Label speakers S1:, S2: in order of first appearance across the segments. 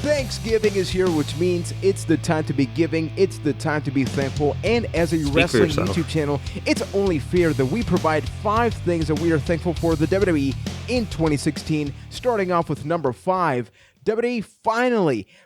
S1: Thanksgiving is here, which means it's the time to be giving, it's the time to be thankful, and as a wrestling YouTube channel, it's only fair that we provide 5 things that we are thankful for the WWE in 2016. Starting off with number 5, WWE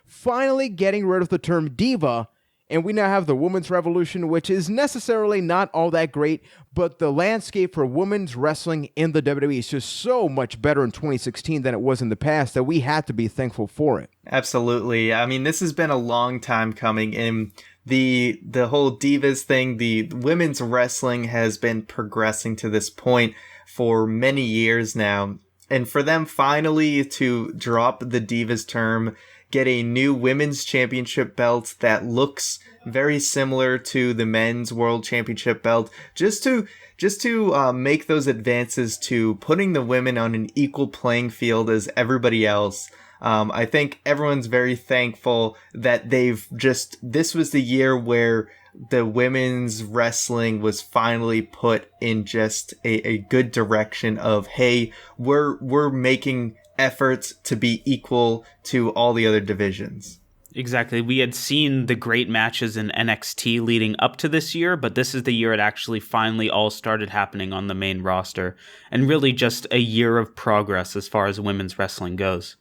S1: finally getting rid of the term diva, and we now have the women's revolution, which is necessarily not all that great, but the landscape for women's wrestling in the WWE is just so much better in 2016 than it was in the past that we had to be thankful for it.
S2: Absolutely. I mean, this has been a long time coming, and the whole divas thing, the women's wrestling has been progressing to this point for many years now. And for them finally to drop the divas term, get a new women's championship belt that looks very similar to the men's world championship belt, just to make those advances to putting the women on an equal playing field as everybody else. I think everyone's very thankful that this was the year where the women's wrestling was finally put in just a good direction of, hey, we're making efforts to be equal to all the other divisions.
S3: Exactly. We had seen the great matches in NXT leading up to this year, but this is the year it actually finally all started happening on the main roster, and really just a year of progress as far as women's wrestling goes.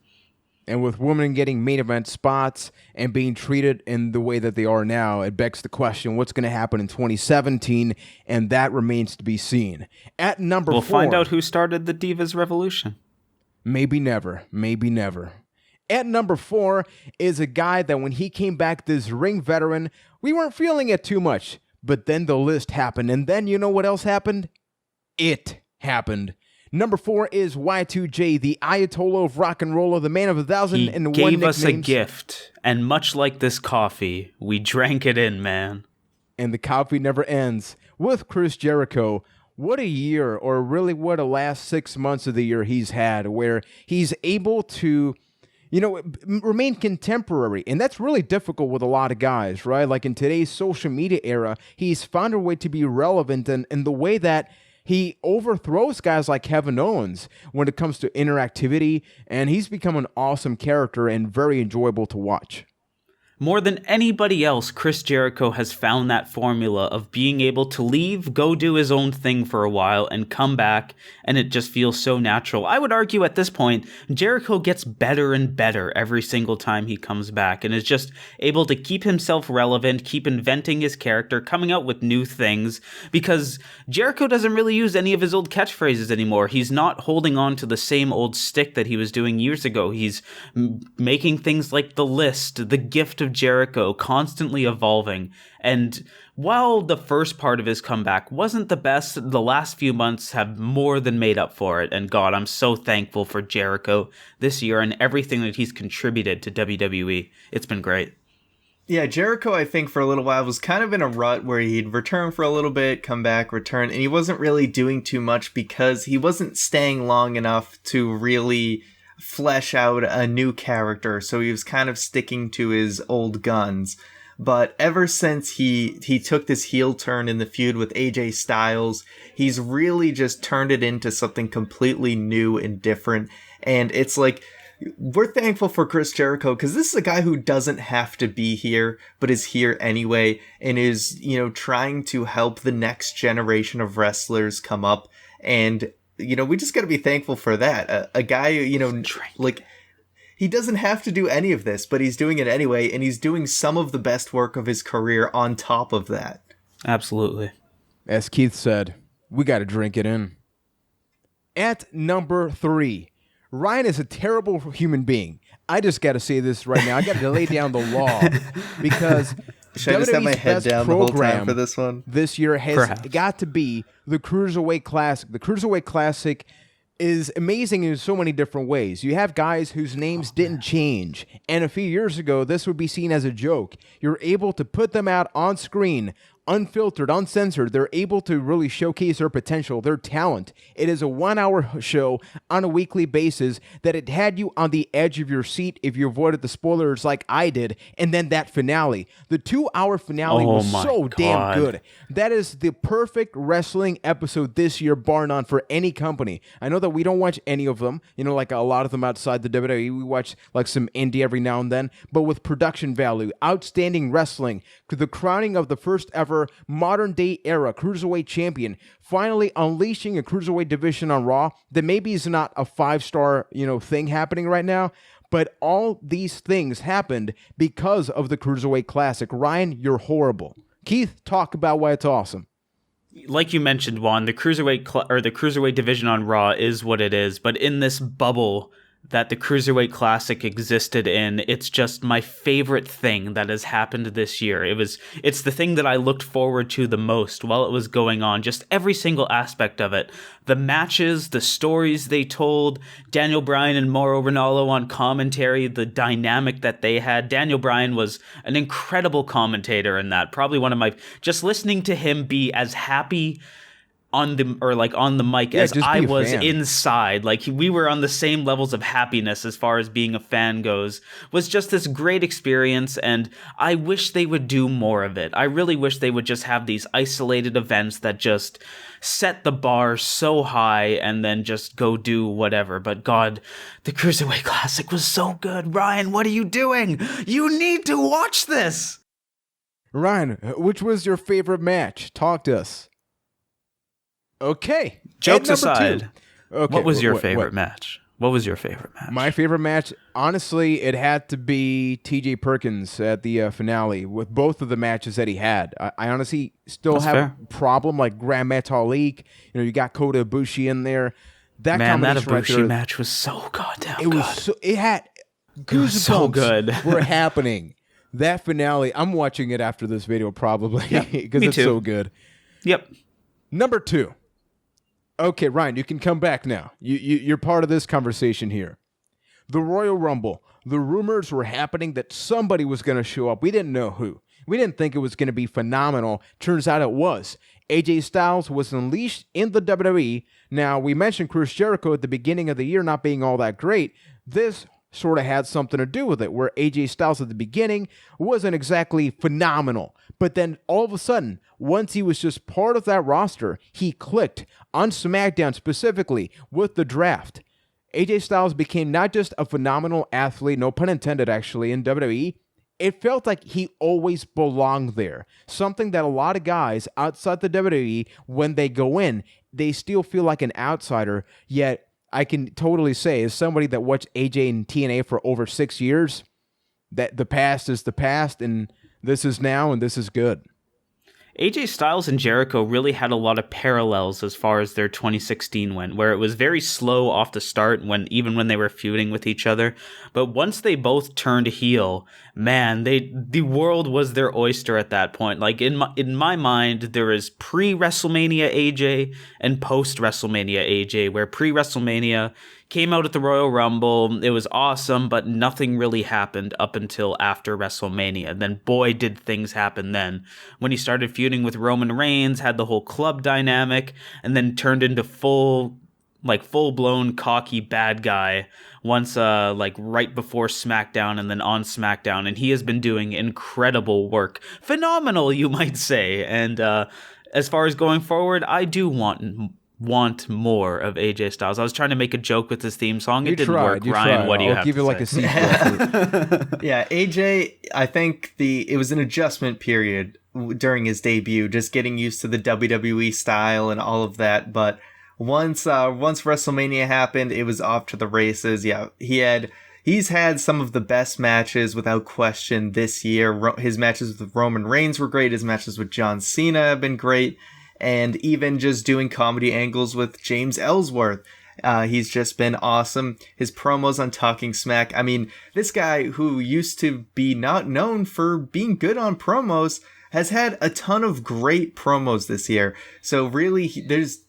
S1: And with women getting main event spots and being treated in the way that they are now, it begs the question, what's going to happen in 2017? And that remains to be seen. At number 4...
S3: We'll find out who started the Divas Revolution.
S1: Maybe never. Maybe never. At number 4 is a guy that when he came back, this ring veteran, we weren't feeling it too much. But then the list happened. And then you know what else happened? It happened. Number 4 is Y2J, the Ayatollah of rock and roll, the man of 1,001 nicknames.
S3: He gave us a gift, and much like this coffee, we drank it in, man.
S1: And the coffee never ends. With Chris Jericho, what a year, or really what a last 6 months of the year he's had, where he's able to, remain contemporary. And that's really difficult with a lot of guys, right? Like in today's social media era, he's found a way to be relevant in the way that he overthrows guys like Kevin Owens when it comes to interactivity, and he's become an awesome character and very enjoyable to watch.
S3: More than anybody else, Chris Jericho has found that formula of being able to leave, go do his own thing for a while, and come back, and it just feels so natural. I would argue at this point, Jericho gets better and better every single time he comes back, and is just able to keep himself relevant, keep inventing his character, coming out with new things, because Jericho doesn't really use any of his old catchphrases anymore. He's not holding on to the same old stick that he was doing years ago. He's making things like The List, The Gift of Jericho, constantly evolving. And while the first part of his comeback wasn't the best, the last few months have more than made up for it. And God, I'm so thankful for Jericho this year and everything that he's contributed to WWE. It's been great.
S2: Yeah, Jericho, I think, for a little while was kind of in a rut where he'd return for a little bit, come back, return, and he wasn't really doing too much because he wasn't staying long enough to really flesh out a new character, so he was kind of sticking to his old guns. But ever since he took this heel turn in the feud with AJ Styles, he's really just turned it into something completely new and different. And it's like, we're thankful for Chris Jericho because this is a guy who doesn't have to be here, but is here anyway, and is, trying to help the next generation of wrestlers come up. And we just got to be thankful for that. A guy, like, he doesn't have to do any of this, but he's doing it anyway, and he's doing some of the best work of his career on top of that.
S3: Absolutely.
S1: As Keith said, we got to drink it in. At number 3, Ryan is a terrible human being. I just got to say this right now. I got to lay down the law because
S2: should I just have my head down the whole time for this one?
S1: This year has got to be the Cruiserweight Classic. The Cruiserweight Classic is amazing in so many different ways. You have guys whose names didn't change, and a few years ago, this would be seen as a joke. You're able to put them out on screen unfiltered, uncensored. They're able to really showcase their potential, their talent. It is a 1-hour show on a weekly basis that it had you on the edge of your seat if you avoided the spoilers like I did. And then that finale. The 2-hour finale was so damn good. That is the perfect wrestling episode this year, bar none, for any company. I know that we don't watch any of them, like a lot of them outside the WWE. We watch like some indie every now and then, but with production value, outstanding wrestling, the crowning of the first ever modern day era Cruiserweight champion, finally unleashing a Cruiserweight division on Raw that maybe is not a 5-star, thing happening right now, but all these things happened because of the Cruiserweight Classic. Ryan, you're horrible. Keith, talk about why it's awesome.
S3: Like you mentioned, Juan, the Cruiserweight division on Raw is what it is, but in this bubble that the Cruiserweight Classic existed in, it's just my favorite thing that has happened this year. It's the thing that I looked forward to the most while it was going on, just every single aspect of it. The matches, the stories they told, Daniel Bryan and Mauro Ranallo on commentary, the dynamic that they had. Daniel Bryan was an incredible commentator in that. Probably one of my, just listening to him be as happy on the mic as I was inside, like we were on the same levels of happiness as far as being a fan goes, was just this great experience. And I wish they would do more of it. I really wish they would just have these isolated events that just set the bar so high and then just go do whatever. But God, the Cruiserweight Classic was so good. Ryan, what are you doing? You need to watch this.
S1: Ryan, which was your favorite match? Talk to us. Okay.
S3: Jokes aside, okay, what was your favorite match? What was your favorite match?
S1: My favorite match, honestly, it had to be TJ Perkins at the finale with both of the matches that he had. I honestly still have a problem like Grand Metalik. You got Kota Ibushi in there. That
S3: Ibushi match was so goddamn good.
S1: It had goosebumps
S3: so good.
S1: were happening. That finale, I'm watching it after this video probably because it's so good.
S3: Yep.
S1: Number 2. Okay, Ryan, you can come back now. You're part of this conversation here. The Royal Rumble. The rumors were happening that somebody was going to show up. We didn't know who. We didn't think it was going to be phenomenal. Turns out it was. AJ Styles was unleashed in the WWE. Now, we mentioned Chris Jericho at the beginning of the year not being all that great. This sort of had something to do with it, where AJ Styles at the beginning wasn't exactly phenomenal. But then all of a sudden, once he was just part of that roster, he clicked on SmackDown specifically with the draft. AJ Styles became not just a phenomenal athlete, no pun intended actually, in WWE. It felt like he always belonged there. Something that a lot of guys outside the WWE, when they go in, they still feel like an outsider, yet I can totally say, as somebody that watched AJ in TNA for over 6 years, that the past is the past, and this is now, and this is good.
S3: AJ Styles and Jericho really had a lot of parallels as far as their 2016 went, where it was very slow off the start even when they were feuding with each other. But once they both turned heel, man, the world was their oyster at that point. Like in my mind, there is pre-WrestleMania AJ and post-WrestleMania AJ, where pre-WrestleMania came out at the Royal Rumble. It was awesome, but nothing really happened up until after WrestleMania. Then, boy, did things happen then. When he started feuding with Roman Reigns, had the whole club dynamic, and then turned into full-blown cocky bad guy once, right before SmackDown and then on SmackDown. And he has been doing incredible work. Phenomenal, you might say. And as far as going forward, I do want more of AJ Styles. I was trying to make a joke with this theme song. It didn't work. Ryan, what do you have to say? I'll give you like a C+.
S2: Yeah, AJ, I think it was an adjustment period during his debut, just getting used to the WWE style and all of that. But once WrestleMania happened, it was off to the races. Yeah, he's had some of the best matches without question this year. His matches with Roman Reigns were great. His matches with John Cena have been great. And even just doing comedy angles with James Ellsworth. He's just been awesome. His promos on Talking Smack. I mean, this guy who used to be not known for being good on promos has had a ton of great promos this year. So really, there's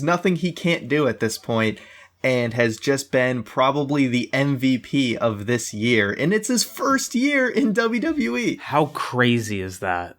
S2: nothing he can't do at this point, and has just been probably the MVP of this year. And it's his first year in WWE.
S3: How crazy is that?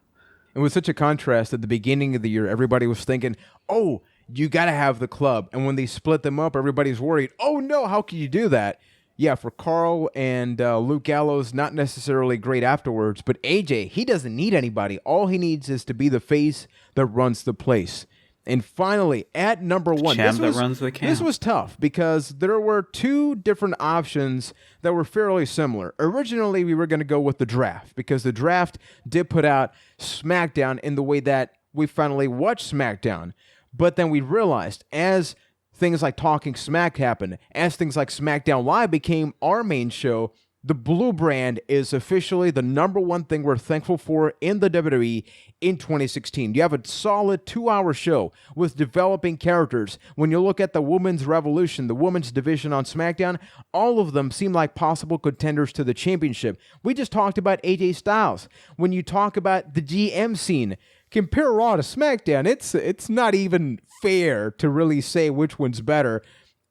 S1: It was such a contrast at the beginning of the year. Everybody was thinking, oh, you got to have the club. And when they split them up, everybody's worried, oh no, how can you do that? Yeah, for Carl and Luke Gallows, not necessarily great afterwards, but AJ, he doesn't need anybody. All he needs is to be the face that runs the place. And finally, at number one, this was tough because there were two different options that were fairly similar. Originally, we were going to go with the draft because the draft did put out Smackdown in the way that we finally watched Smackdown. But then we realized as things like Talking Smack happened, as things like SmackDown Live became our main show, the blue brand is officially the number one thing we're thankful for in the WWE in 2016. You have a solid 2-hour show with developing characters. When you look at the Women's Revolution, the women's division on SmackDown, all of them seem like possible contenders to the championship. We just talked about AJ Styles. When you talk about the GM scene, compare Raw to SmackDown, it's not even fair to really say which one's better.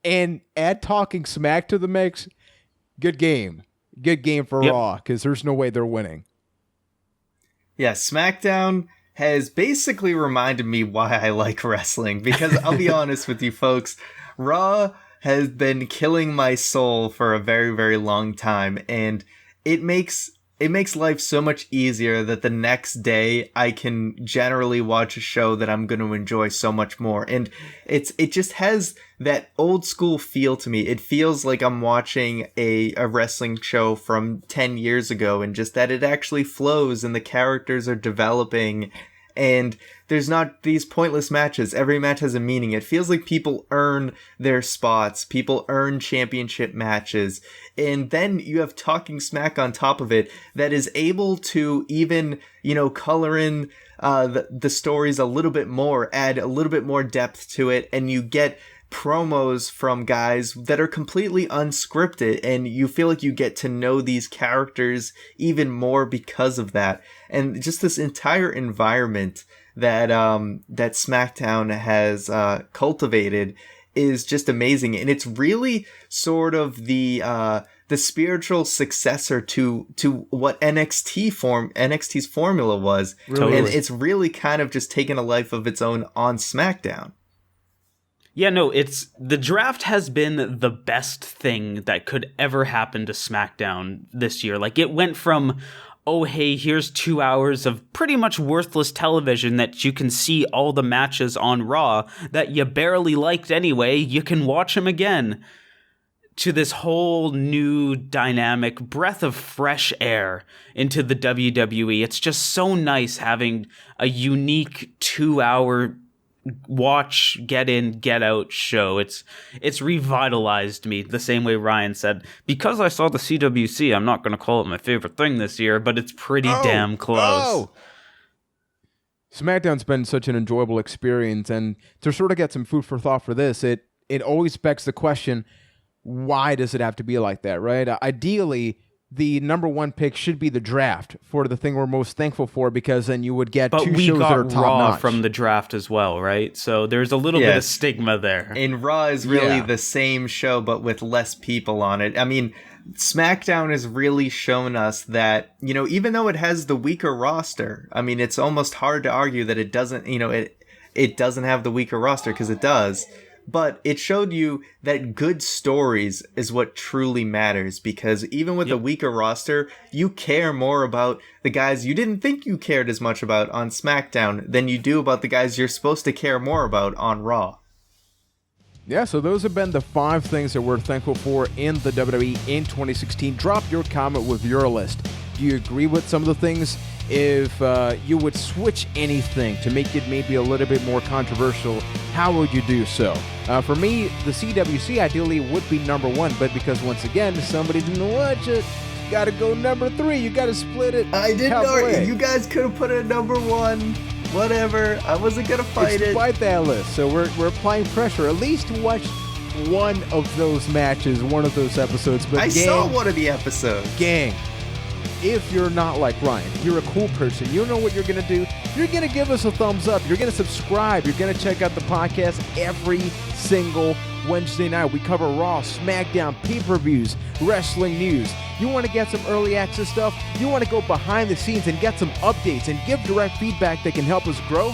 S1: And add Talking Smack to the mix, good game. Good game for Raw, because there's no way they're winning.
S2: Yeah, SmackDown has basically reminded me why I like wrestling, because I'll be honest with you folks, Raw has been killing my soul for a very, very long time, and it makes life so much easier that the next day I can generally watch a show that I'm going to enjoy so much more. And it just has that old school feel to me. It feels like I'm watching a wrestling show from 10 years ago, and just that it actually flows and the characters are developing and there's not these pointless matches. Every match has a meaning. It feels like people earn their spots. People earn championship matches. And then you have Talking Smack on top of it that is able to even, color in the stories a little bit more, add a little bit more depth to it. And you get promos from guys that are completely unscripted, and you feel like you get to know these characters even more because of that. And just this entire environment that SmackDown has cultivated is just amazing, and it's really sort of the spiritual successor to what NXT's formula was. Really? And it's really kind of just taken a life of its own on SmackDown.
S3: Yeah, no, the draft has been the best thing that could ever happen to SmackDown this year. Like, it went from, oh, hey, here's 2 hours of pretty much worthless television that you can see all the matches on Raw that you barely liked anyway, you can watch them again, to this whole new dynamic breath of fresh air into the WWE. It's just so nice having a unique 2-hour watch, get in, get out show. It's revitalized me the same way Ryan said. Because I saw the CWC, I'm not going to call it my favorite thing this year, but it's pretty damn close.
S1: SmackDown's been such an enjoyable experience, and to sort of get some food for thought for this, it always begs the question, why does it have to be like that, right? Ideally, the number one pick should be the draft for the thing we're most thankful for, because then you would get two shows that are top notch. But we got Raw
S3: from the draft as well, right? So there's a little bit of stigma there.
S2: And Raw is really the same show, but with less people on it. I mean, SmackDown has really shown us that, even though it has the weaker roster, I mean, it's almost hard to argue that it doesn't, it doesn't have the weaker roster, because it does. But it showed you that good stories is what truly matters, because even with a weaker roster, you care more about the guys you didn't think you cared as much about on SmackDown than you do about the guys you're supposed to care more about on Raw.
S1: Yeah, so those have been the 5 things that we're thankful for in the WWE in 2016. Drop your comment with your list. Do you agree with some of the things? If you would switch anything to make it maybe a little bit more controversial, how would you do so? For me, the CWC ideally would be number 1, but because once again, somebody didn't watch it, you gotta go number 3. You gotta split it.
S2: I didn't know. You guys could have put it at number 1. Whatever. I wasn't gonna fight it.
S1: Byte That list. So we're applying pressure. At least watch one of those matches, one of those episodes. But
S2: I saw one of the episodes.
S1: Gang. If you're not like Ryan, you're a cool person, you know what you're going to do? You're going to give us a thumbs up. You're going to subscribe. You're going to check out the podcast every single Wednesday night, we cover Raw, Smackdown, pay-per-views, wrestling news. You want to get some early access stuff? You want to go behind the scenes and get some updates and give direct feedback that can help us grow?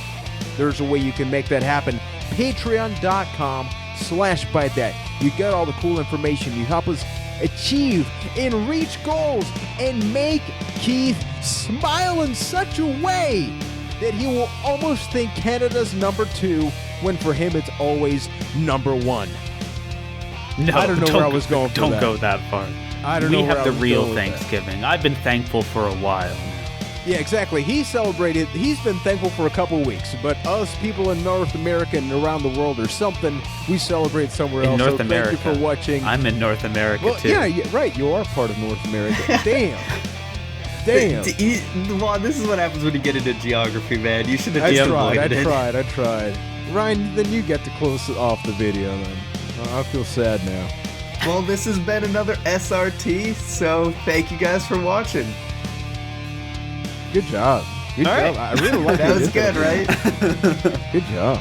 S1: There's a way you can make that happen. Patreon.com/Byte That. You get all the cool information. You help us achieve and reach goals and make Keith smile in such a way that he will almost think Canada's number 2 when for him it's always number 1.
S3: No,
S1: I don't know where I was going for
S3: Don't
S1: that.
S3: go that far.
S1: I don't know
S3: We
S1: where
S3: have
S1: I
S3: the
S1: was
S3: real
S1: going with that.
S3: Thanksgiving. I've been thankful for a while.
S1: Yeah, exactly. He celebrated. He's been thankful for a couple weeks, but us people in North America and around the world or something, we celebrate somewhere
S3: In
S1: else.
S3: North
S1: so
S3: America.
S1: Thank you for watching.
S3: I'm in North America
S1: Well,
S3: too.
S1: yeah, right. You are part of North America. Damn.
S2: Well, this is what happens when you get into geography, man. You should have
S1: I
S2: just
S1: tried.
S2: avoided it.
S1: I tried. Ryan, then you get to close it off the video. Then I feel sad now.
S2: Well, this has been another SRT, so thank you guys for watching.
S1: Good job. Good
S2: All
S1: job.
S2: right.
S1: I really like
S2: That was good, right?
S1: Good job.